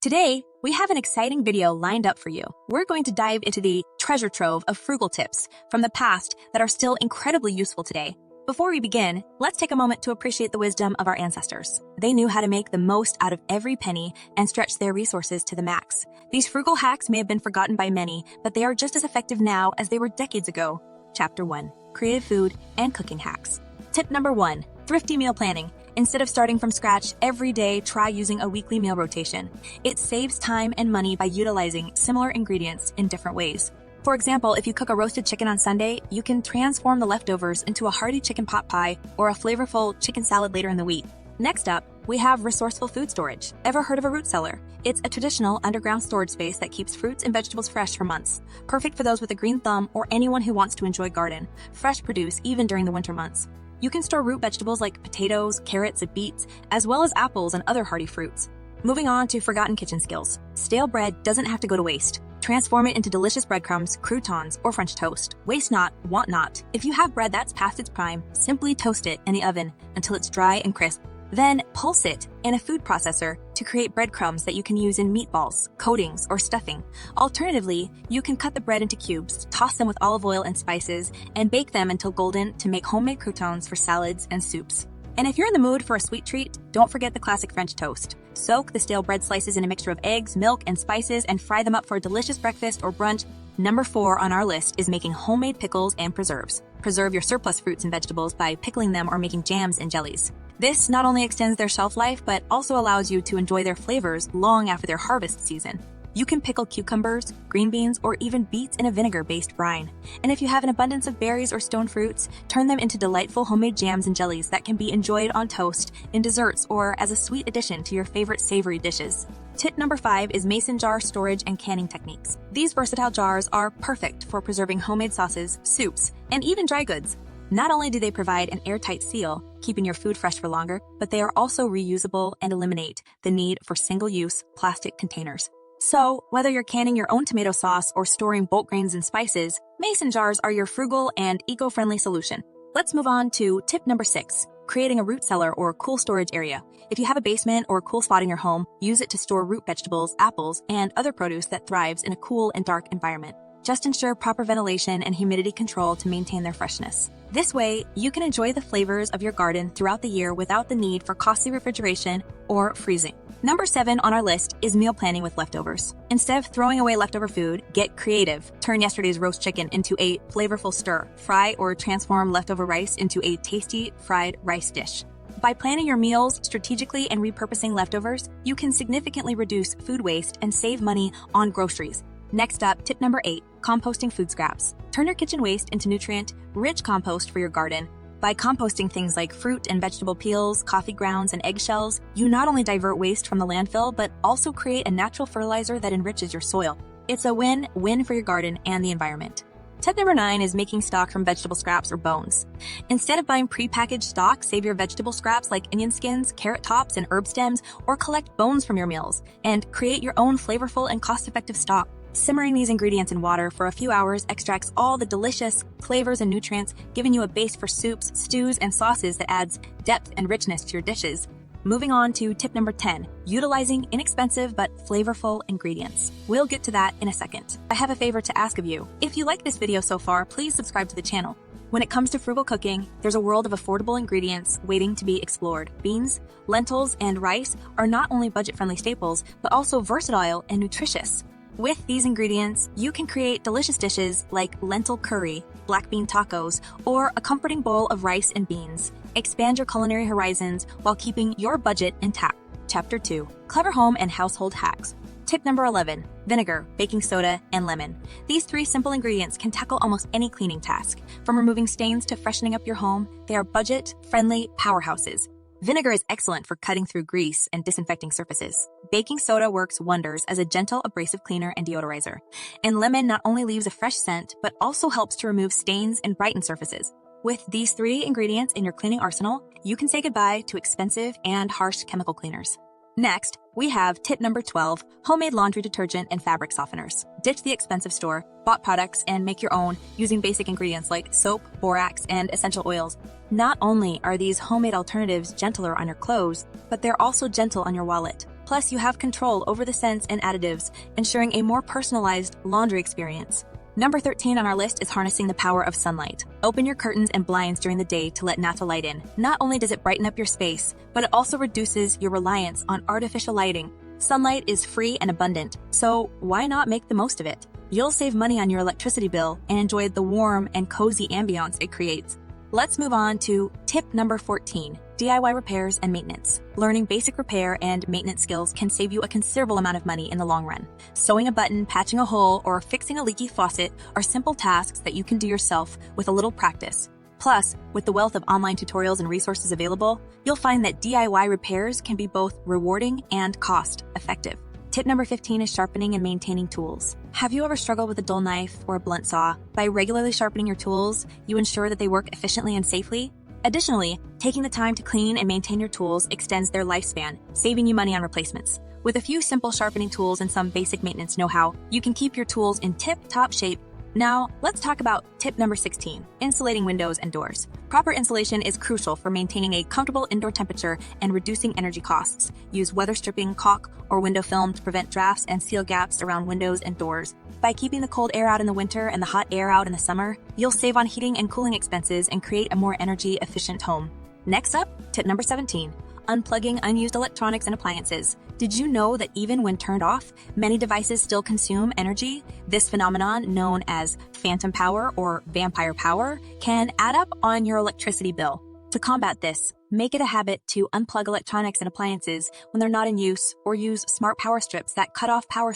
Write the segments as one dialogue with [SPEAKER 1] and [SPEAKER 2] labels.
[SPEAKER 1] Today, we have an exciting video lined up for you. We're going to dive into the treasure trove of frugal tips from the past that are still incredibly useful today. Before we begin, let's take a moment to appreciate the wisdom of our ancestors. They knew how to make the most out of every penny and stretch their resources to the max. These frugal hacks may have been forgotten by many, but they are just as effective now as they were decades ago. Chapter 1. Creative food and cooking hacks. Tip number 1. Thrifty meal planning. Instead of starting from scratch every day, try using a weekly meal rotation. It saves time and money by utilizing similar ingredients in different ways. For example, if you cook a roasted chicken on Sunday, you can transform the leftovers into a hearty chicken pot pie or a flavorful chicken salad later in the week. Next up, we have resourceful food storage. Ever heard of a root cellar? It's a traditional underground storage space that keeps fruits and vegetables fresh for months. Perfect for those with a green thumb or anyone who wants to enjoy garden, fresh produce even during the winter months. You can store root vegetables like potatoes, carrots, and beets, as well as apples and other hardy fruits. Moving on to forgotten kitchen skills. Stale bread doesn't have to go to waste. Transform it into delicious breadcrumbs, croutons, or French toast. Waste not, want not. If you have bread that's past its prime, simply toast it in the oven until it's dry and crisp. Then pulse it in a food processor to create breadcrumbs that you can use in meatballs, coatings, or stuffing. Alternatively, you can cut the bread into cubes, toss them with olive oil and spices, and bake them until golden to make homemade croutons for salads and soups. And if you're in the mood for a sweet treat, don't forget the classic French toast. Soak the stale bread slices in a mixture of eggs, milk, and spices and fry them up for a delicious breakfast or brunch. Number 4 on our list is making homemade pickles and preserves. Preserve your surplus fruits and vegetables by pickling them or making jams and jellies. This not only extends their shelf life, but also allows you to enjoy their flavors long after their harvest season. You can pickle cucumbers, green beans, or even beets in a vinegar-based brine. And if you have an abundance of berries or stone fruits, turn them into delightful homemade jams and jellies that can be enjoyed on toast, in desserts, or as a sweet addition to your favorite savory dishes. Tip number 5 is mason jar storage and canning techniques. These versatile jars are perfect for preserving homemade sauces, soups, and even dry goods. Not only do they provide an airtight seal, keeping your food fresh for longer, but they are also reusable and eliminate the need for single-use plastic containers. So, whether you're canning your own tomato sauce or storing bulk grains and spices, mason jars are your frugal and eco-friendly solution. Let's move on to tip number 6, creating a root cellar or cool storage area. If you have a basement or a cool spot in your home, use it to store root vegetables, apples, and other produce that thrives in a cool and dark environment. Just ensure proper ventilation and humidity control to maintain their freshness. This way, you can enjoy the flavors of your garden throughout the year without the need for costly refrigeration or freezing. Number 7 on our list is meal planning with leftovers. Instead of throwing away leftover food, get creative. Turn yesterday's roast chicken into a flavorful stir. Fry or transform leftover rice into a tasty fried rice dish. By planning your meals strategically and repurposing leftovers, you can significantly reduce food waste and save money on groceries. Next up, tip number 8, composting food scraps. Turn your kitchen waste into nutrient-rich compost for your garden. By composting things like fruit and vegetable peels, coffee grounds, and eggshells, you not only divert waste from the landfill, but also create a natural fertilizer that enriches your soil. It's a win-win for your garden and the environment. Tip number 9 is making stock from vegetable scraps or bones. Instead of buying prepackaged stock, save your vegetable scraps like onion skins, carrot tops, and herb stems, or collect bones from your meals, and create your own flavorful and cost-effective stock. Simmering these ingredients in water for a few hours extracts all the delicious flavors and nutrients, giving you a base for soups, stews, and sauces that adds depth and richness to your dishes. Moving on to tip number 10, utilizing inexpensive but flavorful ingredients. We'll get to that in a second. I have a favor to ask of you. If you like this video so far, please subscribe to the channel. When it comes to frugal cooking, there's a world of affordable ingredients waiting to be explored. Beans, lentils, and rice are not only budget-friendly staples, but also versatile and nutritious. With these ingredients, you can create delicious dishes like lentil curry, black bean tacos, or a comforting bowl of rice and beans. Expand your culinary horizons while keeping your budget intact. Chapter 2, Clever Home and Household Hacks. Tip number 11, vinegar, baking soda, and lemon. These 3 simple ingredients can tackle almost any cleaning task. From removing stains to freshening up your home, they are budget-friendly powerhouses. Vinegar is excellent for cutting through grease and disinfecting surfaces. Baking soda works wonders as a gentle abrasive cleaner and deodorizer. And lemon not only leaves a fresh scent, but also helps to remove stains and brighten surfaces. With these 3 ingredients in your cleaning arsenal, you can say goodbye to expensive and harsh chemical cleaners. Next, we have tip number 12, homemade laundry detergent and fabric softeners. Ditch the expensive store-bought products and make your own using basic ingredients like soap, borax, and essential oils. Not only are these homemade alternatives gentler on your clothes, but they're also gentle on your wallet. Plus, you have control over the scents and additives, ensuring a more personalized laundry experience. Number 13 on our list is harnessing the power of sunlight. Open your curtains and blinds during the day to let natural light in. Not only does it brighten up your space, but it also reduces your reliance on artificial lighting. Sunlight is free and abundant, so why not make the most of it? You'll save money on your electricity bill and enjoy the warm and cozy ambiance it creates. Let's move on to tip number 14, DIY repairs and maintenance. Learning basic repair and maintenance skills can save you a considerable amount of money in the long run. Sewing a button, patching a hole, or fixing a leaky faucet are simple tasks that you can do yourself with a little practice. Plus, with the wealth of online tutorials and resources available, you'll find that DIY repairs can be both rewarding and cost-effective. Tip number 15 is sharpening and maintaining tools. Have you ever struggled with a dull knife or a blunt saw? By regularly sharpening your tools, you ensure that they work efficiently and safely. Additionally, taking the time to clean and maintain your tools extends their lifespan, saving you money on replacements. With a few simple sharpening tools and some basic maintenance know-how, you can keep your tools in tip-top shape. Now, let's talk about tip number 16, insulating windows and doors. Proper insulation is crucial for maintaining a comfortable indoor temperature and reducing energy costs. Use weather stripping, caulk, or window film to prevent drafts and seal gaps around windows and doors. By keeping the cold air out in the winter and the hot air out in the summer, you'll save on heating and cooling expenses and create a more energy-efficient home. Next up, tip number 17, unplugging unused electronics and appliances. Did you know that even when turned off, many devices still consume energy? This phenomenon, known as phantom power or vampire power, can add up on your electricity bill. To combat this, make it a habit to unplug electronics and appliances when they're not in use, or use smart power strips that cut off power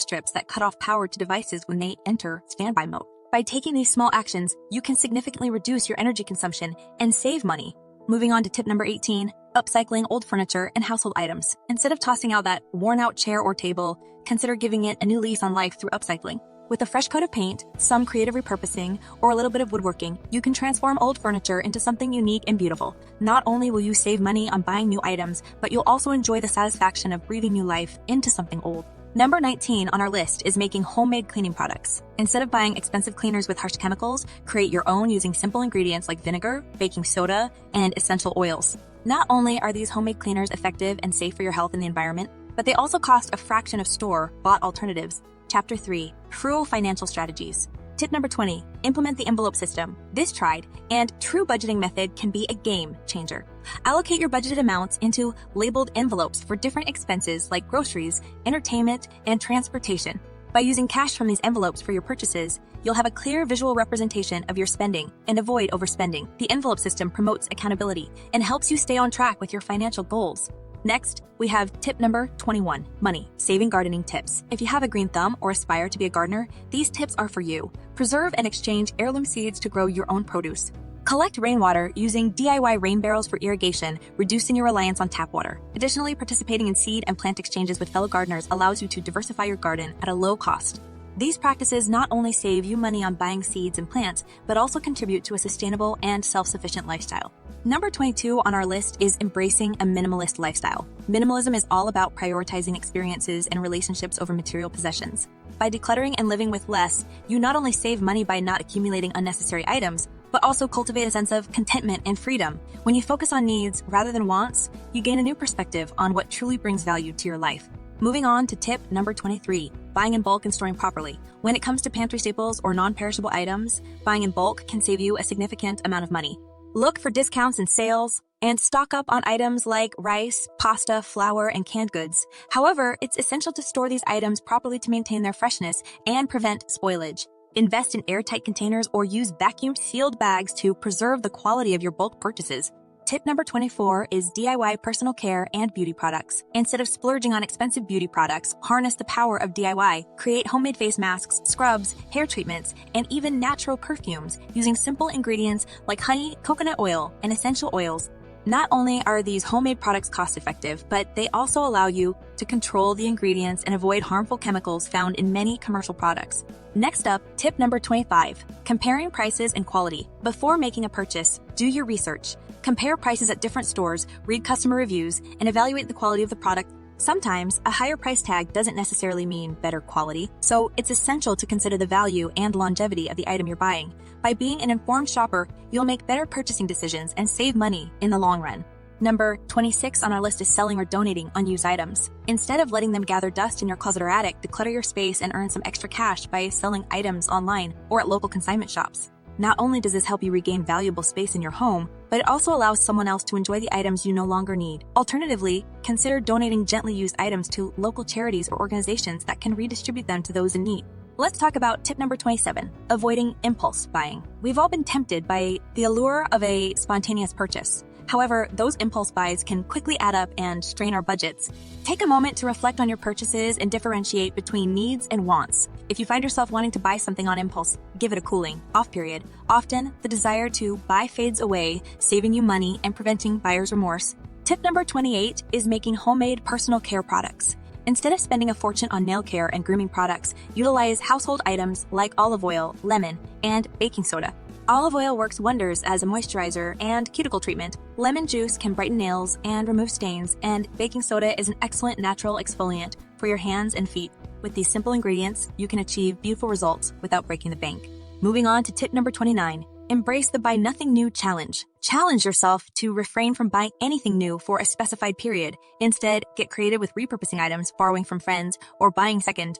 [SPEAKER 1] power to devices when they enter standby mode. By taking these small actions, you can significantly reduce your energy consumption and save money. Moving on to tip number 18, upcycling old furniture and household items. Instead of tossing out that worn-out chair or table, consider giving it a new lease on life through upcycling. With a fresh coat of paint, some creative repurposing, or a little bit of woodworking, you can transform old furniture into something unique and beautiful. Not only will you save money on buying new items, but you'll also enjoy the satisfaction of breathing new life into something old. Number 19 on our list is making homemade cleaning products. Instead of buying expensive cleaners with harsh chemicals, create your own using simple ingredients like vinegar, baking soda, and essential oils. Not only are these homemade cleaners effective and safe for your health and the environment, but they also cost a fraction of store-bought alternatives. Chapter 3, Frugal Financial Strategies. Tip number 20, implement the envelope system. This tried and true budgeting method can be a game changer. Allocate your budgeted amounts into labeled envelopes for different expenses like groceries, entertainment, and transportation. By using cash from these envelopes for your purchases, you'll have a clear visual representation of your spending and avoid overspending. The envelope system promotes accountability and helps you stay on track with your financial goals. Next, we have tip number 21, money, saving gardening tips. If you have a green thumb or aspire to be a gardener, these tips are for you. Preserve and exchange heirloom seeds to grow your own produce. Collect rainwater using DIY rain barrels for irrigation, reducing your reliance on tap water. Additionally, participating in seed and plant exchanges with fellow gardeners allows you to diversify your garden at a low cost. These practices not only save you money on buying seeds and plants, but also contribute to a sustainable and self-sufficient lifestyle. Number 22 on our list is embracing a minimalist lifestyle. Minimalism is all about prioritizing experiences and relationships over material possessions. By decluttering and living with less, you not only save money by not accumulating unnecessary items, but also cultivate a sense of contentment and freedom. When you focus on needs rather than wants, you gain a new perspective on what truly brings value to your life. Moving on to tip number 23, buying in bulk and storing properly. When it comes to pantry staples or non-perishable items, buying in bulk can save you a significant amount of money. Look for discounts and sales, and stock up on items like rice, pasta, flour, and canned goods. However, it's essential to store these items properly to maintain their freshness and prevent spoilage. Invest in airtight containers or use vacuum-sealed bags to preserve the quality of your bulk purchases. Tip number 24 is DIY personal care and beauty products. Instead of splurging on expensive beauty products, harness the power of DIY. Create homemade face masks, scrubs, hair treatments, and even natural perfumes using simple ingredients like honey, coconut oil, and essential oils. Not only are these homemade products cost-effective, but they also allow you to control the ingredients and avoid harmful chemicals found in many commercial products. Next up, tip number 25, comparing prices and quality. Before making a purchase, do your research. Compare prices at different stores, read customer reviews, and evaluate the quality of the product. Sometimes, a higher price tag doesn't necessarily mean better quality, so it's essential to consider the value and longevity of the item you're buying. By being an informed shopper, you'll make better purchasing decisions and save money in the long run. Number 26 on our list is selling or donating unused items. Instead of letting them gather dust in your closet or attic, declutter your space and earn some extra cash by selling items online or at local consignment shops. Not only does this help you regain valuable space in your home, but it also allows someone else to enjoy the items you no longer need. Alternatively, consider donating gently used items to local charities or organizations that can redistribute them to those in need. Let's talk about tip number 27, avoiding impulse buying. We've all been tempted by the allure of a spontaneous purchase. However, those impulse buys can quickly add up and strain our budgets. Take a moment to reflect on your purchases and differentiate between needs and wants. If you find yourself wanting to buy something on impulse, give it a cooling off period. Often, the desire to buy fades away, saving you money and preventing buyer's remorse. Tip number 28 is making homemade personal care products. Instead of spending a fortune on nail care and grooming products, utilize household items like olive oil, lemon, and baking soda. Olive oil works wonders as a moisturizer and cuticle treatment. Lemon juice can brighten nails and remove stains, and baking soda is an excellent natural exfoliant for your hands and feet. With these simple ingredients, you can achieve beautiful results without breaking the bank. Moving on to tip number 29, embrace the buy nothing new challenge. Challenge yourself to refrain from buying anything new for a specified period. Instead, get creative with repurposing items, borrowing from friends, or buying second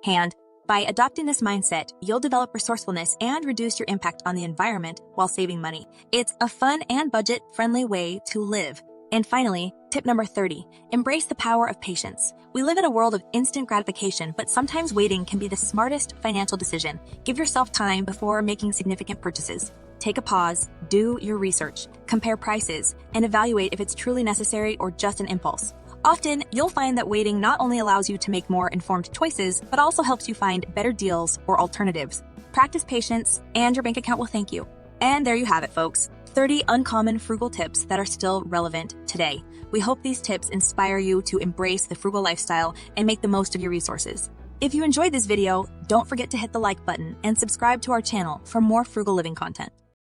[SPEAKER 1] hand. By adopting this mindset, you'll develop resourcefulness and reduce your impact on the environment while saving money. It's a fun and budget-friendly way to live. And finally, tip number 30, embrace the power of patience. We live in a world of instant gratification, but sometimes waiting can be the smartest financial decision. Give yourself time before making significant purchases. Take a pause, do your research, compare prices, and evaluate if it's truly necessary or just an impulse. Often, you'll find that waiting not only allows you to make more informed choices, but also helps you find better deals or alternatives. Practice patience, and your bank account will thank you. And there you have it, folks. 30 uncommon frugal tips that are still relevant today. We hope these tips inspire you to embrace the frugal lifestyle and make the most of your resources. If you enjoyed this video, don't forget to hit the like button and subscribe to our channel for more frugal living content.